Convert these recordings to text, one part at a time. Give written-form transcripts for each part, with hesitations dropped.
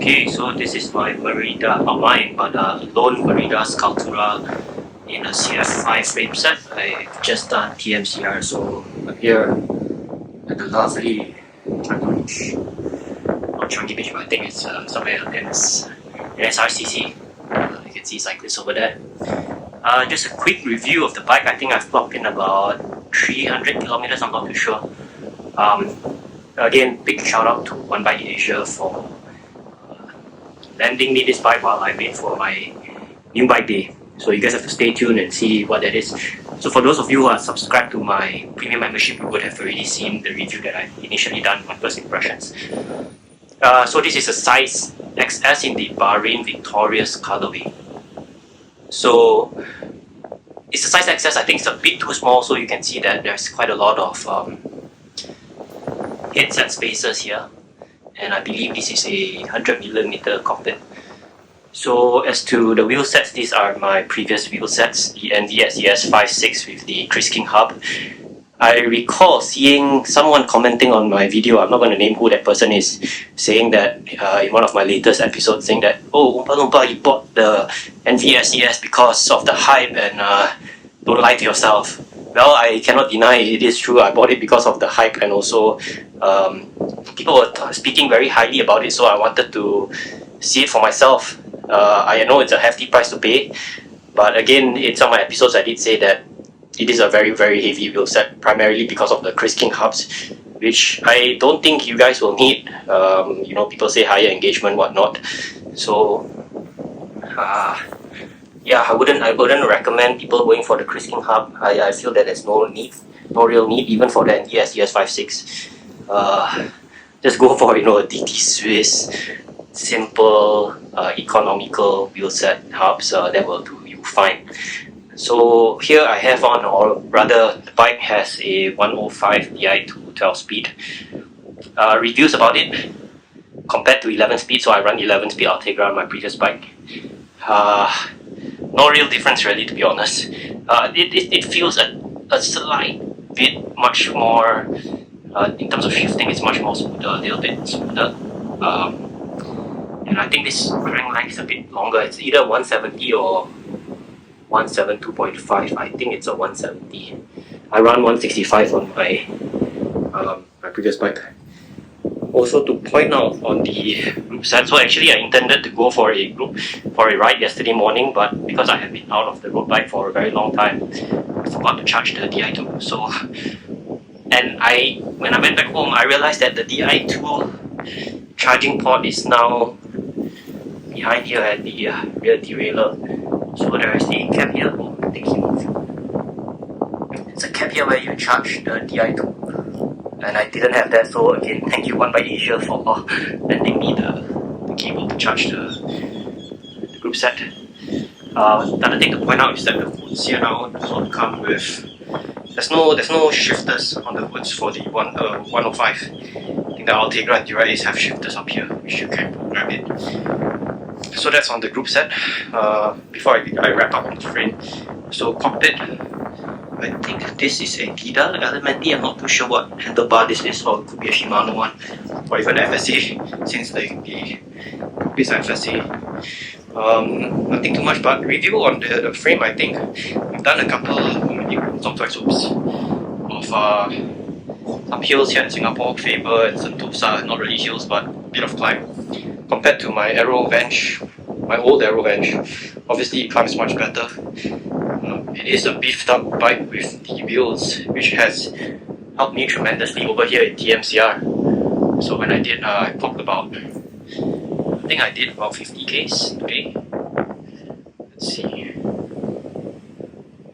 Okay, so this is my Merida, not mine, but lone Merida Scultura in a CF5 frame set. I've just done TMCR, so I'm here at the lovely Changi Beach. Not Changi Beach, but I think it's somewhere in SRCC. You can see cyclists over there. Just a quick review of the bike. I think I've clocked in about 300 kilometers, I'm not too sure. Again, big shout out to OneBike Asia for lending me this bike while I wait for my new bike day. So you guys have to stay tuned and see what that is. So for those of you who are subscribed to my premium membership, you would have already seen the review that I initially done on first impressions. So this is a size XS in the Bahrain Victorious colorway. So it's a size XS. I think it's a bit too small, so you can see that there's quite a lot of headset spaces here, and I believe this is a 100mm cockpit. So as to the wheel sets, these are my previous wheel sets, the NVSES 5.6 with the Chris King hub. I recall seeing someone commenting on my video, I'm not going to name who that person is, saying that in one of my latest episodes, saying that, oh, Oompa Loompa, you bought the NVSES because of the hype and don't lie to yourself. Well, I cannot deny it is true. I bought it because of the hype, and also people were speaking very highly about it, so I wanted to see it for myself. I know it's a hefty price to pay, but again, in some of my episodes I did say that it is a very, very heavy wheel set, primarily because of the Chris King hubs, which I don't think you guys will need. You know, people say higher engagement, whatnot. So yeah, I wouldn't recommend people going for the Chris King hub. I feel that there's no real need, even for the NVSES 5.6. Just go for, you know, a DT Swiss, simple, economical wheel set hubs. That will do you fine. So here I have on, or rather the bike has a 105 Di2 12-speed. Reviews about it compared to 11-speed, so I run 11-speed Ultegra on my previous bike. No real difference really, to be honest. It feels a slight bit much more, in terms of shifting, it's much more smoother, a little bit smoother. And I think this crank length is a bit longer. It's either 170 or 172.5. I think it's a 170. I run 165 on my my previous bike. Also to point out on the Groupset, so actually I intended to go for a ride yesterday morning, but because I have been out of the road bike for a very long time, I forgot to charge the Di2. So, and when I went back home, I realized that the Di2 charging port is now behind here at the rear derailleur. So there is a cap here. Oh, I think he moved. It's a cap here where you charge the Di2. And I didn't have that, so again, thank you OneBike Asia for lending me the cable to charge the Groupset. The other thing to point out is that the hoods here now don't come with. There's no shifters on the hoods for the 105. I think the Ultegra and Dura-Ace have shifters up here, which you can program it. So that's on the Groupset. Before I wrap up on the frame, so cockpit. I think this is a Gida Elementi. I'm not too sure what handlebar this is, or it could be a Shimano one, or even FSA, since the cockpit is FSA. Nothing too much, but review on the frame. I think we've done a couple of some hills here in Singapore, Faber and Sentosa, not really hills, but a bit of climb. Compared to my my old Aero Venge, obviously it climbs much better. It is a beefed up bike with the wheels, which has helped me tremendously over here in TMCR. So when I did, I clocked about, I think I did about 50Ks today. Let's see.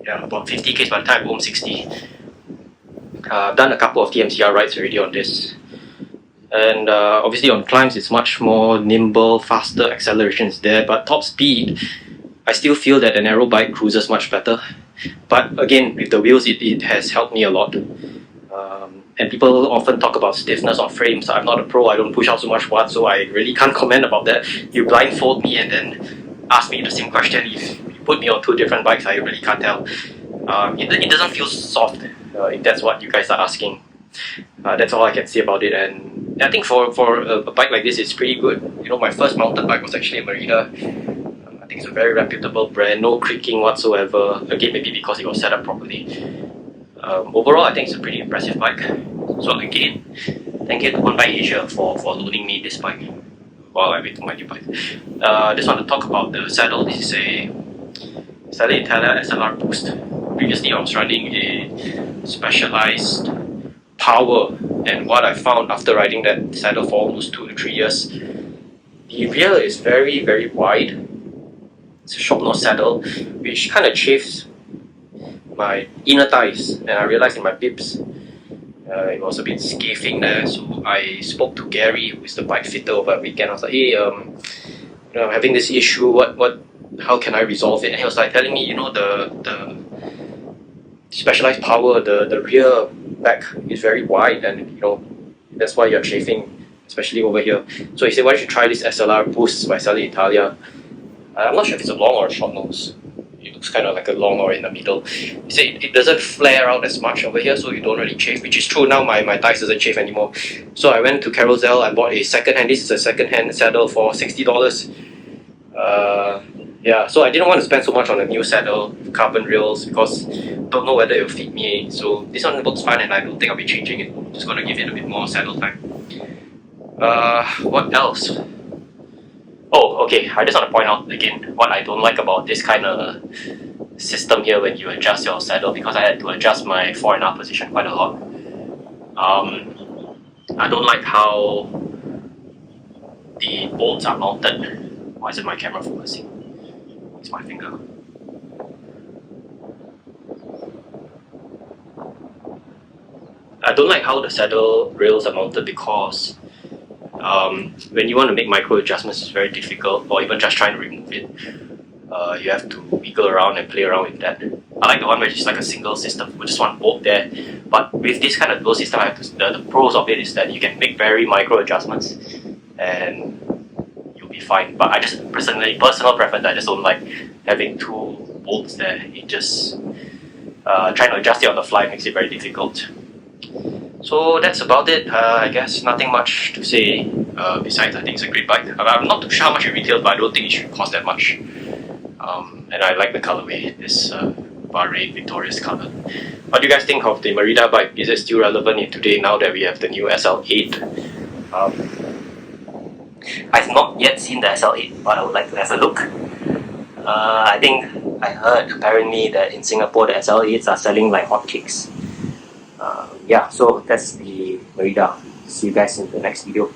Yeah, about 50Ks by the time I'm home, 60. I've done a couple of TMCR rides already on this. And obviously on climbs it's much more nimble, faster accelerations there, but top speed, I still feel that an aero bike cruises much better. But again, with the wheels, it has helped me a lot. And people often talk about stiffness of frames. I'm not a pro, I don't push out so much watt, so I really can't comment about that. You blindfold me and then ask me the same question. If you put me on two different bikes, I really can't tell. It doesn't feel soft, if that's what you guys are asking. That's all I can say about it. And I think for a bike like this, it's pretty good. You know, my first mountain bike was actually a Merida. I think it's a very reputable brand, no creaking whatsoever. Again, maybe because it was set up properly. Overall, I think it's a pretty impressive bike. So again, thank you to OneBike Asia for loaning me this bike while I wait for my new bike. Just want to talk about the saddle. This is a Saddle Italia SLR Boost. Previously, I was running a Specialized Power, and what I found after riding that saddle for almost 2 to 3 years, the rear is very, very wide. It's a short nose saddle, which kind of chafes my inner thighs, and I realized in my bibs it was a bit scathing there. So I spoke to Gary, who is the bike fitter, over the weekend. I was like, hey, you know, I'm having this issue. How can I resolve it? And he was like telling me, you know, the Specialized Power, the rear back is very wide, and you know that's why you're chafing, especially over here. So he said, why don't you try this SLR Boost by Saddle Italia? I'm not sure if it's a long or a short nose. It looks kind of like a long or in the middle. He said it doesn't flare out as much over here, so you don't really chafe, which is true. Now my thighs doesn't chafe anymore. So I went to Carousel. I bought a second-hand. This is a second-hand saddle for $60. Yeah, so I didn't want to spend so much on a new saddle, carbon rails, because don't know whether it'll fit me. So this one looks fine, and I don't think I'll be changing it. I'm just gonna give it a bit more saddle time. What else? Oh, okay, I just want to point out again what I don't like about this kind of system here when you adjust your saddle, because I had to adjust my fore and aft position quite a lot. I don't like how the bolts are mounted. Why isn't my camera focusing? It's my finger. I don't like how the saddle rails are mounted, because when you want to make micro adjustments, it's very difficult, or even just trying to remove it. You have to wiggle around and play around with that. I like the one where it's like a single system with just one bolt there. But with this kind of dual system, the pros of it is that you can make very micro adjustments and you'll be fine. But I just personal preference, I just don't like having 2 bolts there. It just trying to adjust it on the fly makes it very difficult. So that's about it. I guess nothing much to say. Besides, I think it's a great bike. I'm not too sure how much it retails, but I don't think it should cost that much. And I like the colorway, this Bahrain Victorious color. What do you guys think of the Merida bike? Is it still relevant in today now that we have the new SL8? I've not yet seen the SL8, but I would like to have a look. I think I heard apparently that in Singapore the SL8s are selling like hotcakes. Yeah, so that's the Merida. See you guys in the next video.